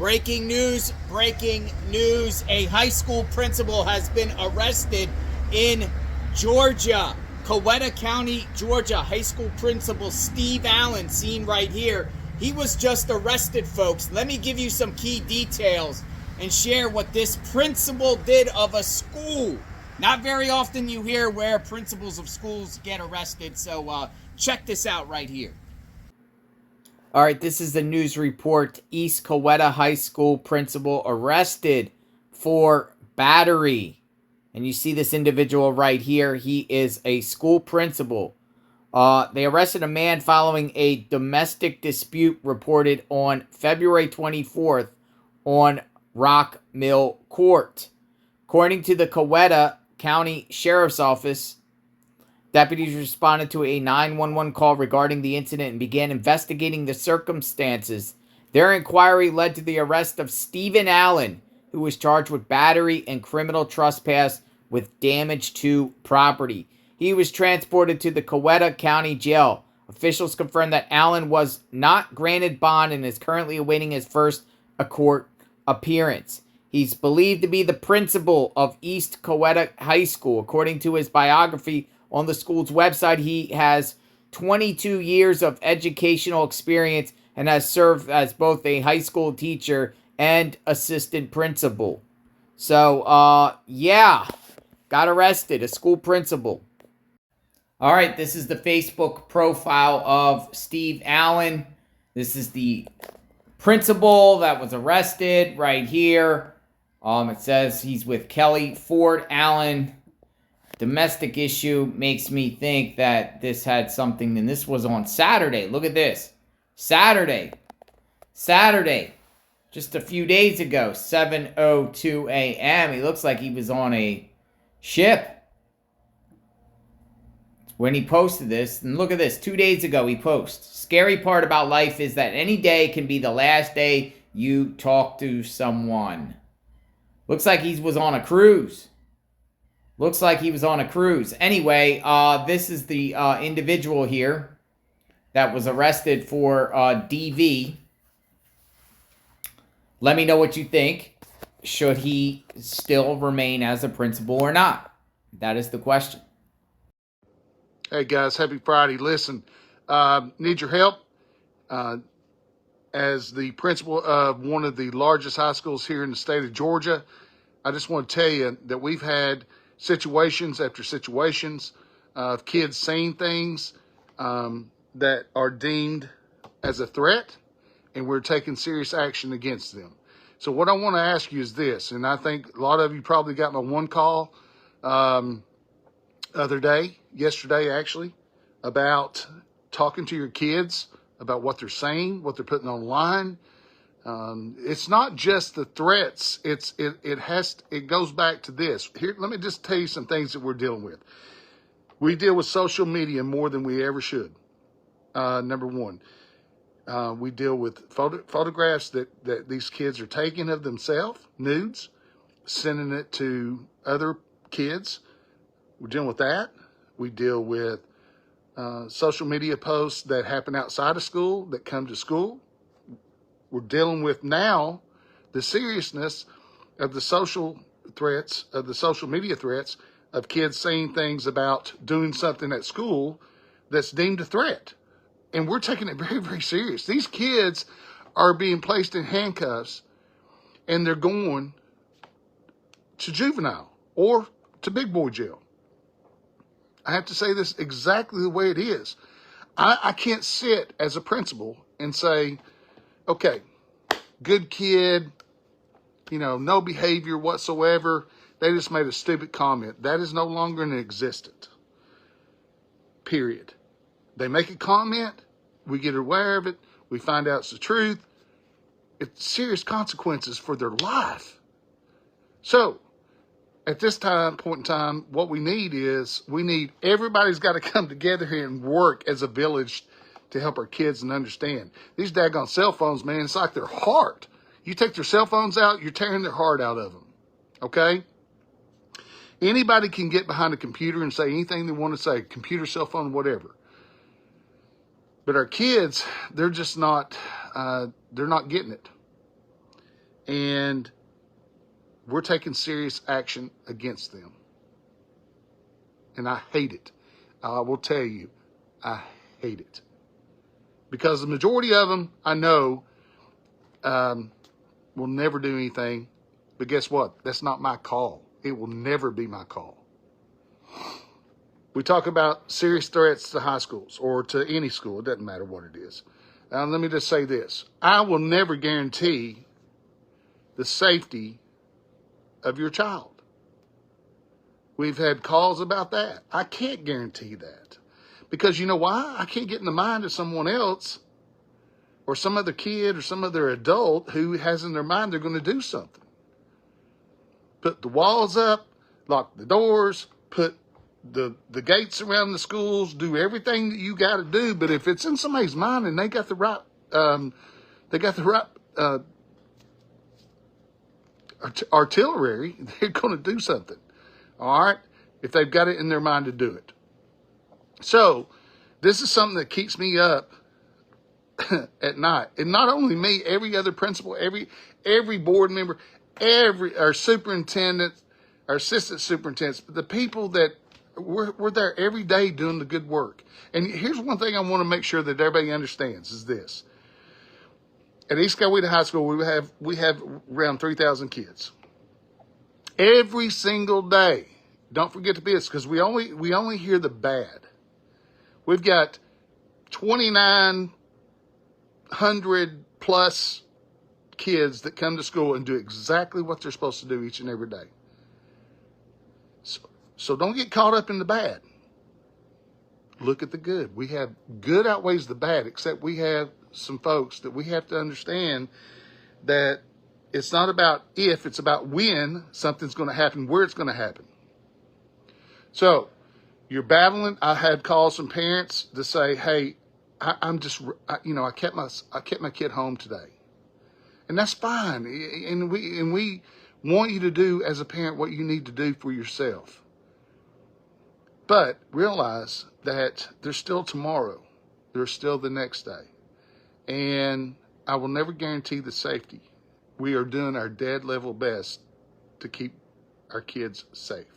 Breaking news, breaking news. A high school principal has been arrested in Georgia. Coweta County, Georgia. High school principal Steve Allen, seen right here. He was just arrested, folks. Let me give you some key details and share what this principal did of a school. Not very often you hear where principals of schools get arrested, so check this out right here. All right, this is the news report. East Coweta High School principal arrested for battery. And you see this individual right here. He is a school principal. They arrested a man following a domestic dispute reported on February 24th on Rock Mill Court. According to the Coweta County Sheriffs Office, deputies responded to a 911 call regarding the incident and began investigating the circumstances. Their inquiry led to the arrest of Stephen Allen, who was charged with battery and criminal trespass with damage to property. He was transported to the Coweta County Jail. Officials confirmed that Allen was not granted bond and is currently awaiting his first court appearance. He's believed to be the principal of East Coweta High School. According to his biography on the school's website, he has 22 years of educational experience and has served as both a high school teacher and assistant principal. So, yeah, got arrested, a school principal. All right, this is the Facebook profile of Steve Allen. This is the principal that was arrested right here. It says he's with Kelly Ford Allen. Domestic issue makes me think that this had something, and this was on Saturday. Look at this. Saturday. Just a few days ago, 7:02 a.m. He looks like he was on a ship when he posted this. And look at this. 2 days ago, he posts. Scary part about life is that any day can be the last day you talk to someone. Looks like he was on a cruise. Anyway, this is the individual here that was arrested for DV. Let me know what you think. Should he still remain as a principal or not? That is the question. Hey guys, happy Friday. Listen, need your help. As the principal of one of the largest high schools here in the state of Georgia, I just want to tell you that we've had situations after situations of kids saying things that are deemed as a threat, and we're taking serious action against them. So what I want to ask you is this, and I think a lot of you probably got my one call yesterday actually, about talking to your kids about what they're saying, what they're putting online. It's not just the threats. It goes back to this. Here, let me just tell you some things that we're dealing with. We deal with social media more than we ever should. Number one, we deal with photographs that these kids are taking of themselves, nudes, sending it to other kids. We're dealing with that. We deal with social media posts that happen outside of school, that come to school. We're dealing with now the seriousness of the social threats, of the social media threats of kids saying things about doing something at school that's deemed a threat. And we're taking it very, very serious. These kids are being placed in handcuffs and they're going to juvenile or to big boy jail. I have to say this exactly the way it is. I can't sit as a principal and say, okay, good kid, no behavior whatsoever. They just made a stupid comment. That is no longer in existence. Period. They make a comment, we get aware of it, we find out it's the truth. It's serious consequences for their life. So, at this point in time, what we need everybody's got to come together here and work as a village to help our kids and understand. These daggone cell phones, man, it's like their heart. You take their cell phones out, you're tearing their heart out of them. Okay? Anybody can get behind a computer and say anything they want to say, computer, cell phone, whatever. But our kids, they're just not, they're not getting it. and we're taking serious action against them. And I hate it. I will tell you, I hate it. Because the majority of them, I know, will never do anything. But guess what? That's not my call. It will never be my call. We talk about serious threats to high schools or to any school. It doesn't matter what it is. Now, let me just say this. I will never guarantee the safety of your child. We've had calls about that. I can't guarantee that. Because you know why? I can't get in the mind of someone else or some other kid or some other adult who has in their mind they're going to do something. Put the walls up, lock the doors, put the gates around the schools, do everything that you got to do. But if it's in somebody's mind and they got the right, artillery, they're going to do something. All right, if they've got it in their mind to do it. So this is something that keeps me up at night, and not only me, every other principal, every board member, our superintendent, our assistant superintendents, the people that we're there every day doing the good work. And here's one thing I want to make sure that everybody understands is this. At East Coweta High School, we have around 3,000 kids. Every single day. Don't forget to be this, because we only hear the bad. We've got 2,900 plus kids that come to school and do exactly what they're supposed to do each and every day. So don't get caught up in the bad. Look at the good. We have good outweighs the bad, except we have some folks that we have to understand that it's not about if, it's about when something's going to happen, where it's going to happen. So you're battling. I had calls from parents to say, hey, I kept my kid home today. And that's fine. And we want you to do as a parent what you need to do for yourself. But realize that there's still tomorrow. There's still the next day. And I will never guarantee the safety. We are doing our dead level best to keep our kids safe.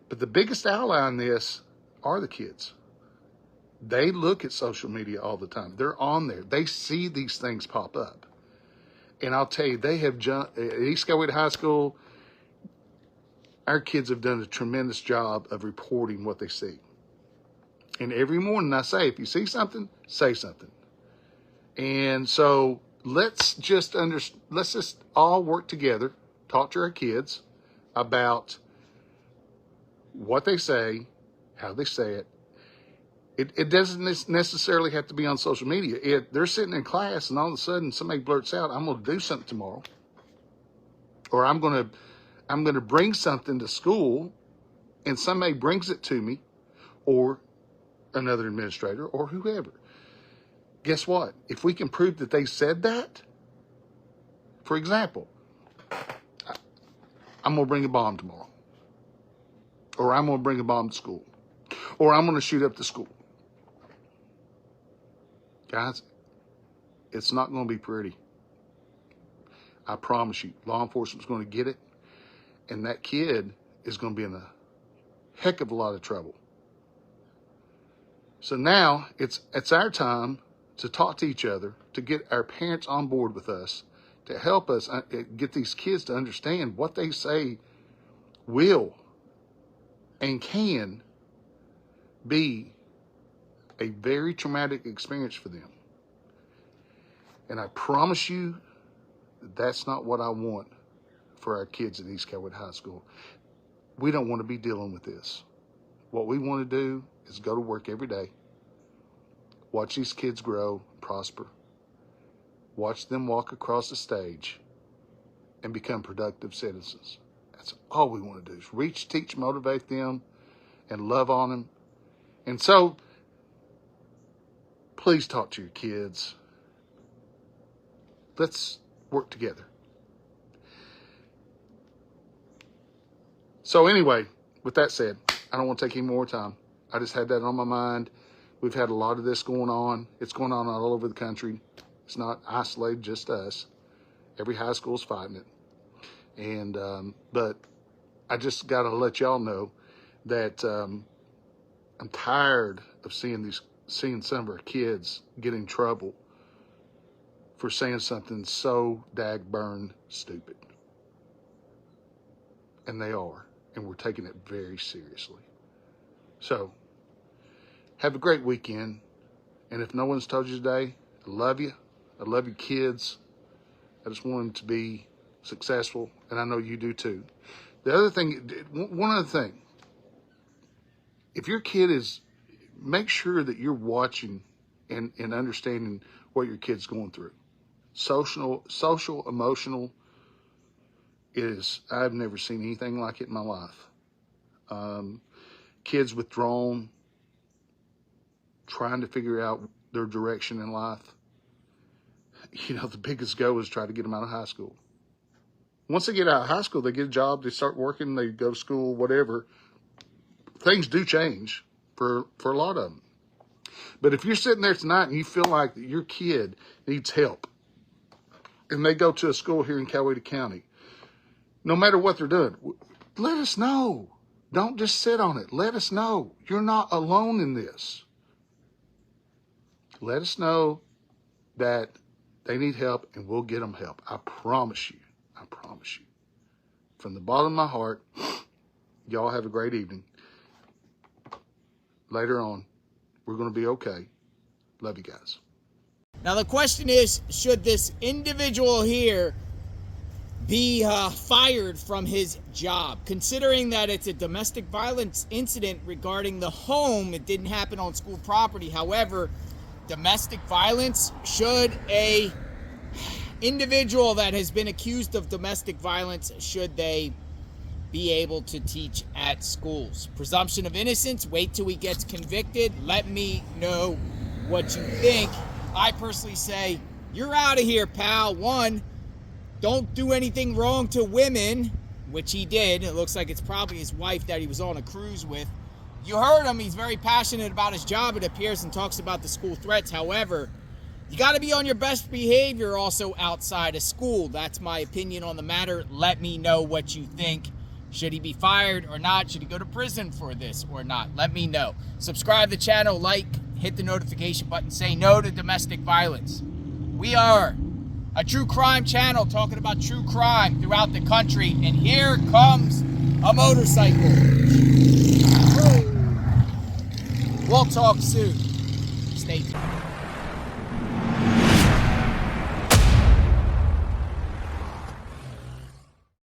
But the biggest ally in this are the kids. They look at social media all the time. They're on there. They see these things pop up. And I'll tell you, they have at East Coweta High School, our kids have done a tremendous job of reporting what they see. And every morning I say, if you see something, say something. And so let's just all work together, talk to our kids about what they say, how they say it. It doesn't necessarily have to be on social media. They're sitting in class and all of a sudden somebody blurts out, I'm going to do something tomorrow. Or I'm going to bring something to school, and somebody brings it to me, or another administrator, or whoever. Guess what? If we can prove that they said that, for example, I'm going to bring a bomb tomorrow. Or I'm going to bring a bomb to school. Or I'm going to shoot up the school. Guys, it's not going to be pretty. I promise you, law enforcement's going to get it. And that kid is going to be in a heck of a lot of trouble. So now it's our time to talk to each other, to get our parents on board with us, to help us get these kids to understand what they say will and can be a very traumatic experience for them. And I promise you, that's not what I want for our kids at East Coweta High School. We don't want to be dealing with this. What we want to do is go to work every day, watch these kids grow, prosper, watch them walk across the stage and become productive citizens. That's all we want to do is reach, teach, motivate them, and love on them. And so, please talk to your kids. Let's work together. So anyway, with that said, I don't want to take any more time. I just had that on my mind. We've had a lot of this going on. It's going on all over the country. It's not isolated just us. Every high school's fighting it. And but I just got to let y'all know that I'm tired of seeing some of our kids get in trouble for saying something so dag-burn stupid. And they are, and we're taking it very seriously. So, have a great weekend. And if no one's told you today, I love you. I love your kids. I just want them to be successful, and I know you do too. The other thing, one other thing, if your kid is, make sure that you're watching and understanding what your kid's going through. Social, emotional I've never seen anything like it in my life. Kids withdrawn, trying to figure out their direction in life. You know, the biggest goal is try to get them out of high school. Once they get out of high school, they get a job, they start working, they go to school, whatever. Things do change for a lot of them. But if you're sitting there tonight and you feel like your kid needs help, and they go to a school here in Coweta County, no matter what they're doing, let us know. Don't just sit on it. Let us know. You're not alone in this. Let us know that they need help, and we'll get them help. I promise you. I promise you. From the bottom of my heart, y'all have a great evening. Later on, we're going to be okay. Love you guys. Now the question is, should this individual here be fired from his job? Considering that it's a domestic violence incident regarding the home, it didn't happen on school property. However, domestic violence, should a individual that has been accused of domestic violence, should they be able to teach at schools? Presumption of innocence, wait till he gets convicted. Let me know what you think. I personally say, you're out of here, pal. One, don't do anything wrong to women, which he did. It looks like it's probably his wife that he was on a cruise with. You heard him. He's very passionate about his job, it appears, and talks about the school threats. However, you got to be on your best behavior also outside of school. That's my opinion on the matter. Let me know what you think. Should he be fired or not? Should he go to prison for this or not? Let me know. Subscribe to the channel, like, hit the notification button, say no to domestic violence. We are a true crime channel talking about true crime throughout the country. And here comes a motorcycle. We'll talk soon. Stay tuned.